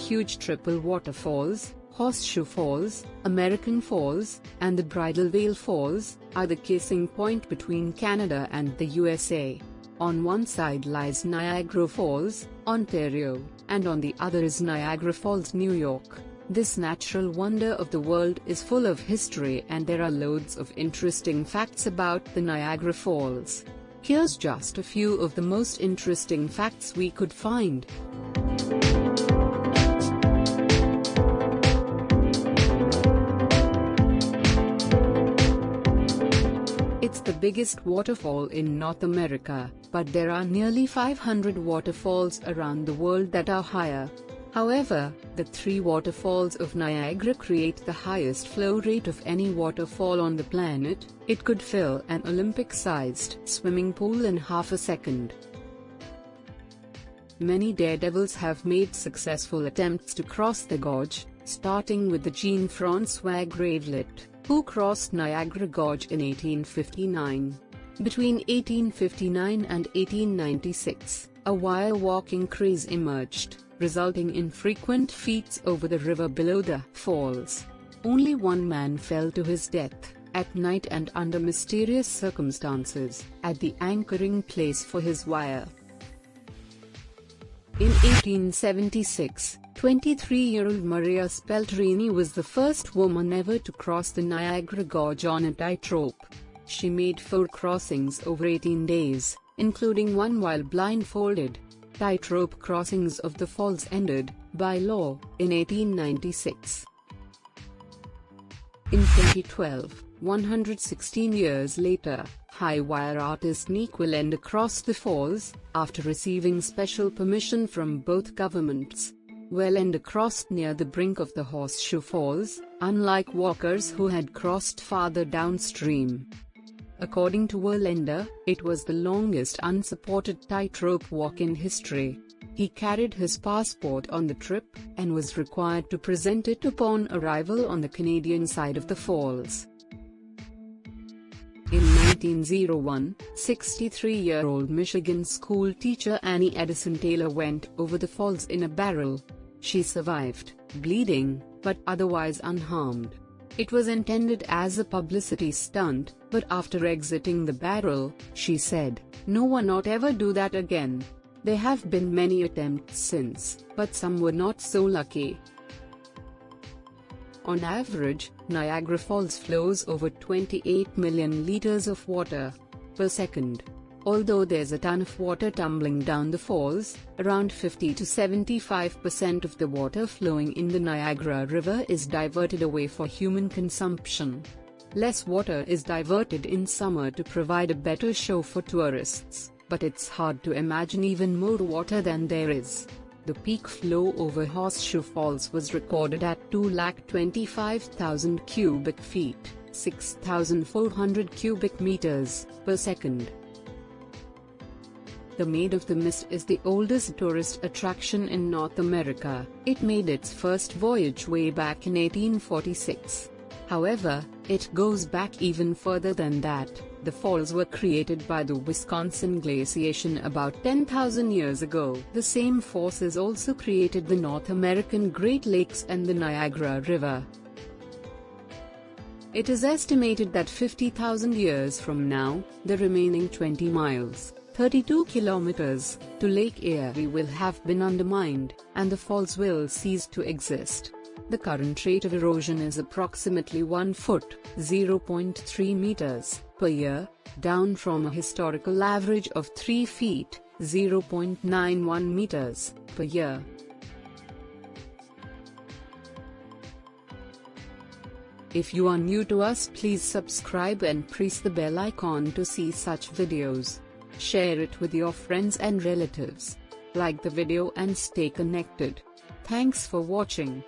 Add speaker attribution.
Speaker 1: huge triple waterfalls, Horseshoe Falls, American Falls, and the Bridal Veil Falls, are the kissing point between Canada and the USA. On one side lies Niagara Falls, Ontario, and on the other is Niagara Falls, New York. This natural wonder of the world is full of history, and there are loads of interesting facts about the Niagara Falls. Here's just a few of the most interesting facts we could find. It's the biggest waterfall in North America, but there are nearly 500 waterfalls around the world that are higher. However, the three waterfalls of Niagara create the highest flow rate of any waterfall on the planet. It could fill an Olympic-sized swimming pool in half a second. Many daredevils have made successful attempts to cross the gorge, starting with the Jean-François Gravelet, who crossed Niagara Gorge in 1859. Between 1859 and 1896, a wire walking craze emerged, resulting in frequent feats over the river below the falls. Only one man fell to his death, at night and under mysterious circumstances, at the anchoring place for his wire. In 1876, 23-year-old Maria Speltrini was the first woman ever to cross the Niagara Gorge on a tightrope. She made 4 crossings over 18 days, including one while blindfolded. Tightrope crossings of the falls ended, by law, in 1896. In 2012, 116 years later, high wire artist Nick Willender crossed the falls, after receiving special permission from both governments. Willender crossed near the brink of the Horseshoe Falls, unlike walkers who had crossed farther downstream. According to Willender, it was the longest unsupported tightrope walk in history. He carried his passport on the trip, and was required to present it upon arrival on the Canadian side of the falls. In 1901, 63-year-old Michigan school teacher Annie Edison Taylor went over the falls in a barrel. She survived, bleeding, but otherwise unharmed. It was intended as a publicity stunt, but after exiting the barrel, she said, "No one not ever do that again." There have been many attempts since, but some were not so lucky. On average, Niagara Falls flows over 28 million liters of water per second. Although there's a ton of water tumbling down the falls, around 50 to 75% of the water flowing in the Niagara River is diverted away for human consumption. Less water is diverted in summer to provide a better show for tourists, but it's hard to imagine even more water than there is. The peak flow over Horseshoe Falls was recorded at 225,000 cubic feet, 6,400 cubic meters, per second. The Maid of the Mist is the oldest tourist attraction in North America. It made its first voyage way back in 1846. However, it goes back even further than that. The falls were created by the Wisconsin glaciation about 10,000 years ago. The same forces also created the North American Great Lakes and the Niagara River. It is estimated that 50,000 years from now, the remaining 20 miles, 32 kilometers, to Lake Erie will have been undermined, and the falls will cease to exist. The current rate of erosion is approximately 1 foot, 0.3 meters, per year, down from a historical average of 3 feet, 0.91 meters, per year. If you are new to us, please subscribe and press the bell icon to see such videos. Share it with your friends and relatives. Like the video and stay connected. Thanks for watching.